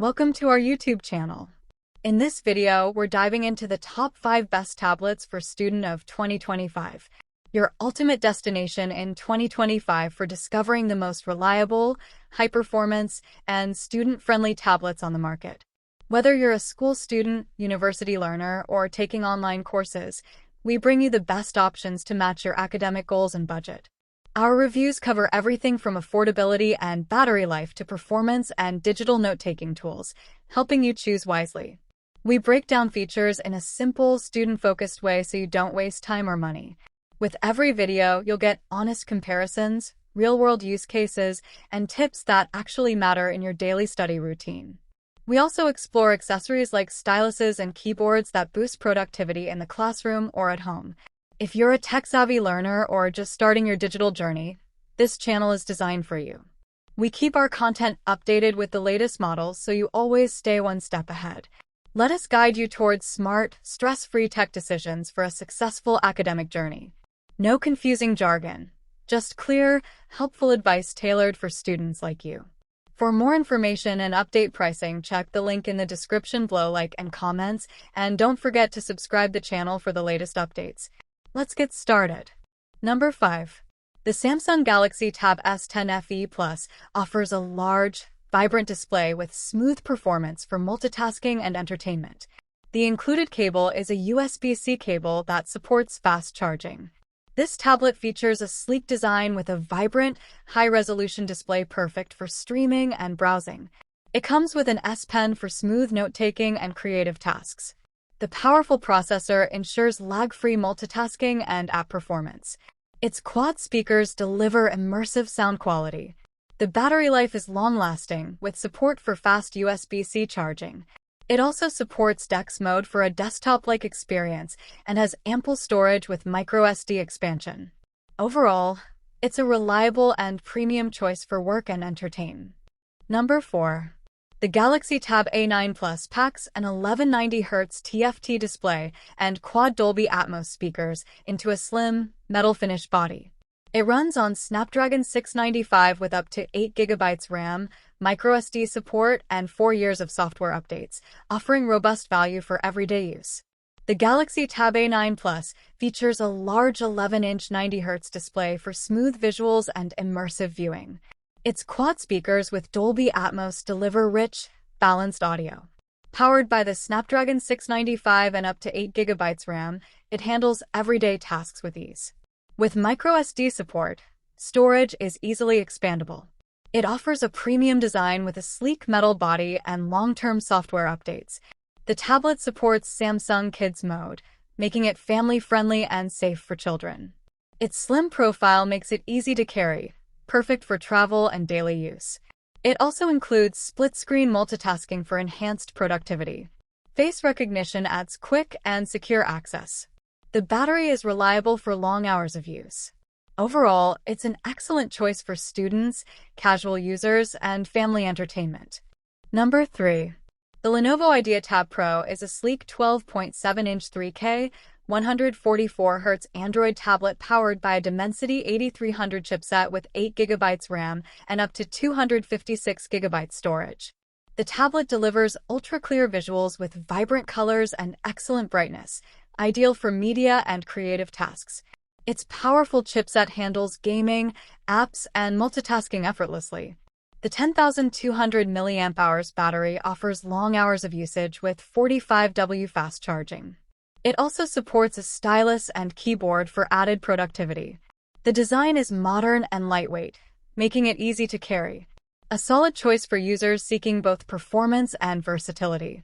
Welcome to our YouTube channel. In this video, we're diving into the top 5 best tablets for student of 2025, your ultimate destination in 2025 for discovering the most reliable, high-performance, and student-friendly tablets on the market. Whether you're a school student, university learner, or taking online courses, we bring you the best options to match your academic goals and budget. Our reviews cover everything from affordability and battery life to performance and digital note-taking tools, helping you choose wisely. We break down features in a simple, student-focused way so you don't waste time or money. With every video, you'll get honest comparisons, real-world use cases, and tips that actually matter in your daily study routine. We also explore accessories like styluses and keyboards that boost productivity in the classroom or at home. If you're a tech-savvy learner or just starting your digital journey, this channel is designed for you. We keep our content updated with the latest models so you always stay one step ahead. Let us guide you towards smart, stress-free tech decisions for a successful academic journey. No confusing jargon, just clear, helpful advice tailored for students like you. For more information and update pricing, check the link in the description below, like and comments, and don't forget to subscribe the channel for the latest updates. Let's get started. Number 5. The Samsung Galaxy Tab S10 FE Plus offers a large, vibrant display with smooth performance for multitasking and entertainment. The included cable is a USB-C cable that supports fast charging. This tablet features a sleek design with a vibrant, high-resolution display perfect for streaming and browsing. It comes with an S Pen for smooth note-taking and creative tasks. The powerful processor ensures lag-free multitasking and app performance. Its quad speakers deliver immersive sound quality. The battery life is long-lasting, with support for fast USB-C charging. It also supports DeX mode for a desktop-like experience and has ample storage with microSD expansion. Overall, it's a reliable and premium choice for work and entertainment. Number 4. The Galaxy Tab A9 Plus packs an 1190Hz TFT display and quad Dolby Atmos speakers into a slim, metal-finished body. It runs on Snapdragon 695 with up to 8GB RAM, microSD support, and 4 years of software updates, offering robust value for everyday use. The Galaxy Tab A9 Plus features a large 11-inch 90Hz display for smooth visuals and immersive viewing. Its quad speakers with Dolby Atmos deliver rich, balanced audio. Powered by the Snapdragon 695 and up to 8GB RAM, it handles everyday tasks with ease. With microSD support, storage is easily expandable. It offers a premium design with a sleek metal body and long-term software updates. The tablet supports Samsung Kids mode, making it family-friendly and safe for children. Its slim profile makes it easy to carry, perfect for travel and daily use. It also includes split-screen multitasking for enhanced productivity. Face recognition adds quick and secure access. The battery is reliable for long hours of use. Overall, it's an excellent choice for students, casual users, and family entertainment. Number 3. The Lenovo Idea Tab Pro is a sleek 12.7-inch 3K, 144Hz Android tablet powered by a Dimensity 8300 chipset with 8GB RAM and up to 256GB storage. The tablet delivers ultra-clear visuals with vibrant colors and excellent brightness, ideal for media and creative tasks. Its powerful chipset handles gaming, apps, and multitasking effortlessly. The 10,200 mAh battery offers long hours of usage with 45W fast charging. It also supports a stylus and keyboard for added productivity. The design is modern and lightweight, making it easy to carry. A solid choice for users seeking both performance and versatility.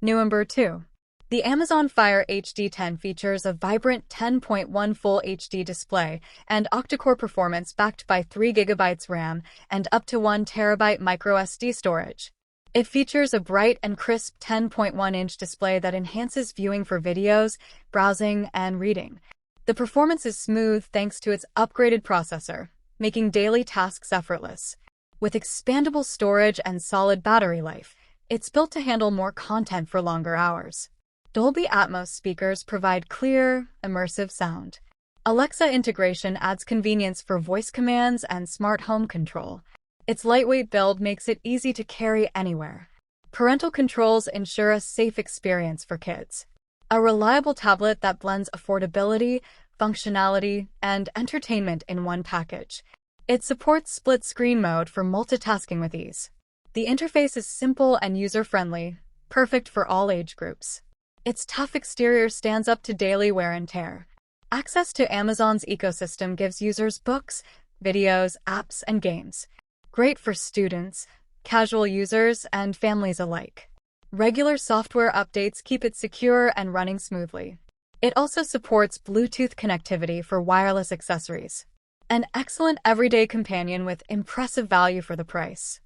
Number 2. The Amazon Fire HD 10 features a vibrant 10.1 Full HD display and octa-core performance backed by 3GB RAM and up to 1TB microSD storage. It features a bright and crisp 10.1-inch display that enhances viewing for videos, browsing, and reading. The performance is smooth thanks to its upgraded processor, making daily tasks effortless. With expandable storage and solid battery life, it's built to handle more content for longer hours. Dolby Atmos speakers provide clear, immersive sound. Alexa integration adds convenience for voice commands and smart home control. Its lightweight build makes it easy to carry anywhere. Parental controls ensure a safe experience for kids. A reliable tablet that blends affordability, functionality, and entertainment in one package. It supports split-screen mode for multitasking with ease. The interface is simple and user-friendly, perfect for all age groups. Its tough exterior stands up to daily wear and tear. Access to Amazon's ecosystem gives users books, videos, apps, and games. Great for students, casual users, and families alike. Regular software updates keep it secure and running smoothly. It also supports Bluetooth connectivity for wireless accessories. An excellent everyday companion with impressive value for the price.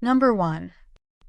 Number 1.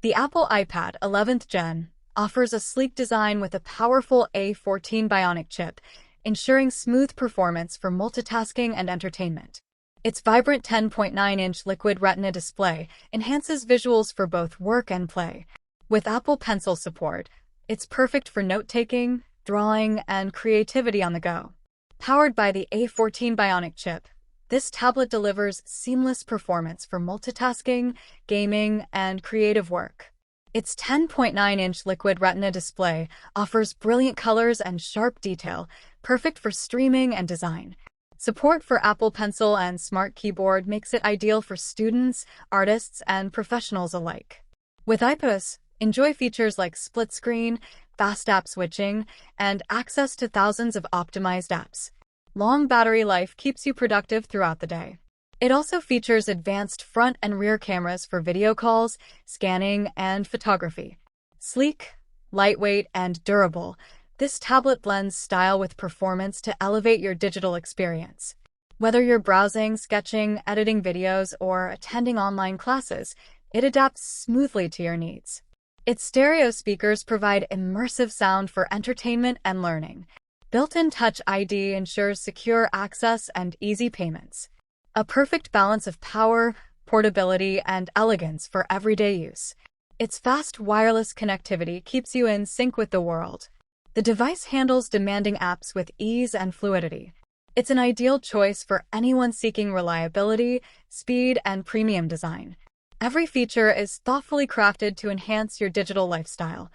The Apple iPad 11th Gen offers a sleek design with a powerful A14 Bionic chip, ensuring smooth performance for multitasking and entertainment. Its vibrant 10.9-inch Liquid Retina display enhances visuals for both work and play. With Apple Pencil support, it's perfect for note-taking, drawing, and creativity on the go. Powered by the A14 Bionic chip, this tablet delivers seamless performance for multitasking, gaming, and creative work. Its 10.9-inch Liquid Retina display offers brilliant colors and sharp detail, perfect for streaming and design. Support for Apple Pencil and Smart Keyboard makes it ideal for students, artists, and professionals alike. With iPadOS, enjoy features like split screen, fast app switching, and access to thousands of optimized apps. Long battery life keeps you productive throughout the day. It also features advanced front and rear cameras for video calls, scanning, and photography. Sleek, lightweight, and durable, this tablet blends style with performance to elevate your digital experience. Whether you're browsing, sketching, editing videos, or attending online classes, it adapts smoothly to your needs. Its stereo speakers provide immersive sound for entertainment and learning. Built-in Touch ID ensures secure access and easy payments. A perfect balance of power, portability, and elegance for everyday use. Its fast wireless connectivity keeps you in sync with the world. The device handles demanding apps with ease and fluidity. It's an ideal choice for anyone seeking reliability, speed, and premium design. Every feature is thoughtfully crafted to enhance your digital lifestyle.